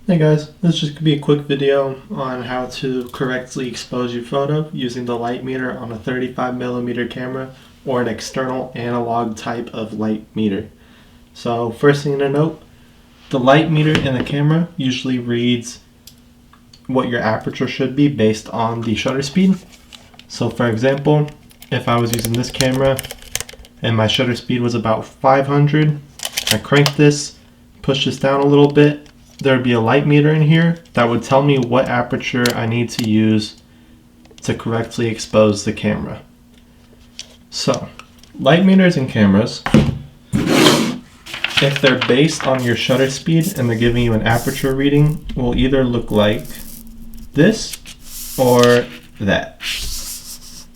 Hey guys, this is just going to be a quick video on how to correctly expose your photo using the light meter on a 35mm camera or an external analog type of light meter. So first thing to note, the light meter in the camera usually reads what your aperture should be based on the shutter speed. So for example, if I was using this camera and my shutter speed was about 500, I crank this, push this down a little bit, there would be a light meter in here that would tell me what aperture I need to use to correctly expose the camera. So, light meters in cameras, if they're based on your shutter speed and they're giving you an aperture reading, will either look like this or that.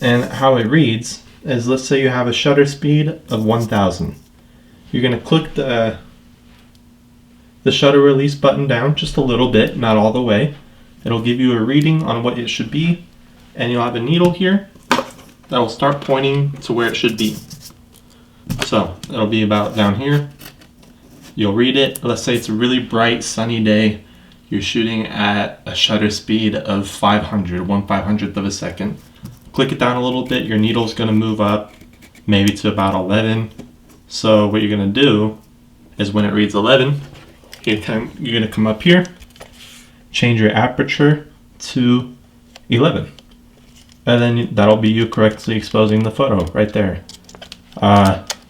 And how it reads is, let's say you have a shutter speed of 1000. You're going to click the shutter release button down just a little bit, not all the way. It'll give you a reading on what it should be, and you'll have a needle here that will start pointing to where it should be. So it'll be about down here. You'll read it. Let's say it's a really bright sunny day. You're shooting at a shutter speed of 500, 1/500th of a second. Click it down a little bit, your needle's going to move up maybe to about 11. So what you're going to do is when it reads 11, you're going to come up here, change your aperture to 11, and then that'll be you correctly exposing the photo right there.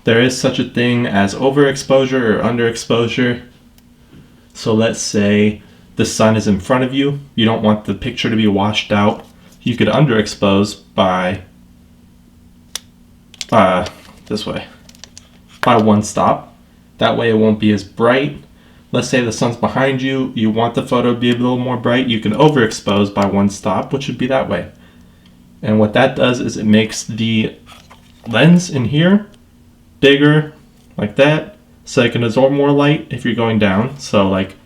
There is such a thing as overexposure or underexposure. So let's say the sun is in front of you, you don't want the picture to be washed out. You could underexpose by this way, by one stop. That way it won't be as bright. Let's say the sun's behind you, you want the photo to be a little more bright, you can overexpose by one stop, which would be that way. And what that does is it makes the lens in here bigger, like that, so it can absorb more light if you're going down. So like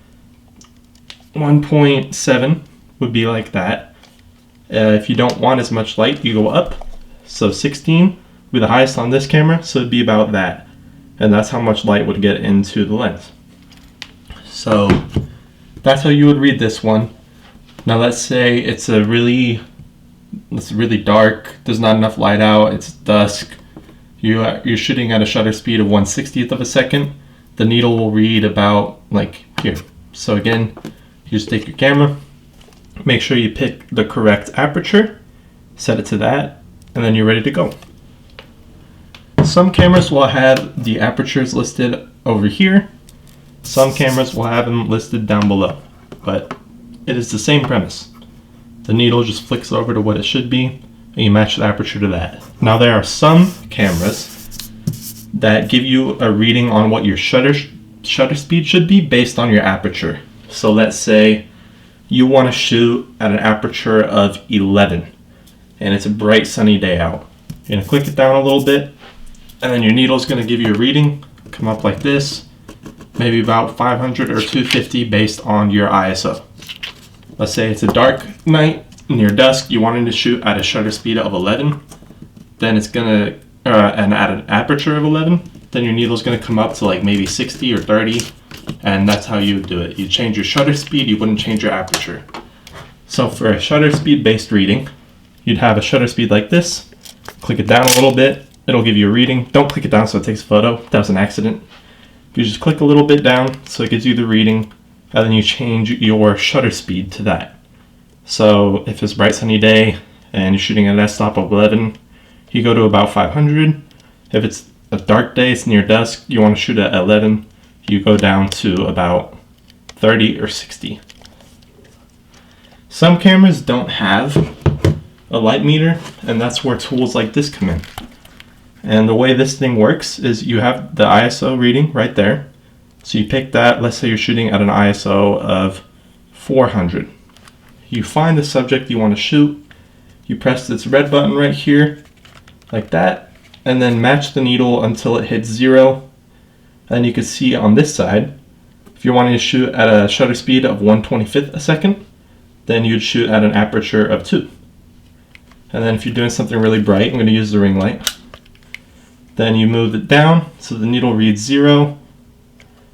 1.7 would be like that. If you don't want as much light, you go up. So 16 would be the highest on this camera, so it'd be about that. And that's how much light would get into the lens. So that's how you would read this one. Now let's say it's really dark, there's not enough light out, it's dusk. You're shooting at a shutter speed of 1/60th of a second. The needle will read about like here. So again, you just take your camera, make sure you pick the correct aperture, set it to that, and then you're ready to go. Some cameras will have the apertures listed over here. Some cameras will have them listed down below, but it is the same premise. The needle just flicks over to what it should be, and you match the aperture to that. Now there are some cameras that give you a reading on what your shutter speed should be based on your aperture. So let's say you want to shoot at an aperture of 11, and it's a bright sunny day out. You're going to click it down a little bit, and then your needle is going to give you a reading, come up like this, maybe about 500 or 250 based on your ISO. Let's say it's a dark night, near dusk, you wanted to shoot at a shutter speed of 11, then it's gonna, and at an aperture of 11, then your needle's gonna come up to like maybe 60 or 30, and that's how you would do it. You change your shutter speed, you wouldn't change your aperture. So for a shutter speed based reading, you'd have a shutter speed like this, click it down a little bit, it'll give you a reading. Don't click it down so it takes a photo, that was an accident. You just click a little bit down so it gives you the reading, and then you change your shutter speed to that. So if it's a bright sunny day and you're shooting at an f-stop of 11, you go to about 500. If it's a dark day, it's near dusk, you want to shoot at 11, you go down to about 30 or 60. Some cameras don't have a light meter, and that's where tools like this come in. And the way this thing works is you have the ISO reading right there. So you pick that, let's say you're shooting at an ISO of 400. You find the subject you want to shoot, you press this red button right here, like that, and then match the needle until it hits 0. And you can see on this side, if you're wanting to shoot at a shutter speed of 1/25th a second, then you'd shoot at an aperture of 2. And then if you're doing something really bright, I'm going to use the ring light. Then you move it down so the needle reads 0.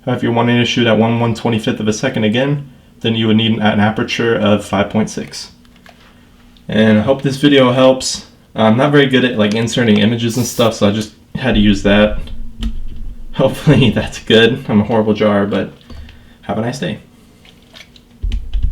If you're wanting to shoot at 1/125th of a second again, then you would need an aperture of 5.6. And I hope this video helps. I'm not very good at like inserting images and stuff, so I just had to use that. Hopefully that's good. I'm a horrible drawer, but have a nice day.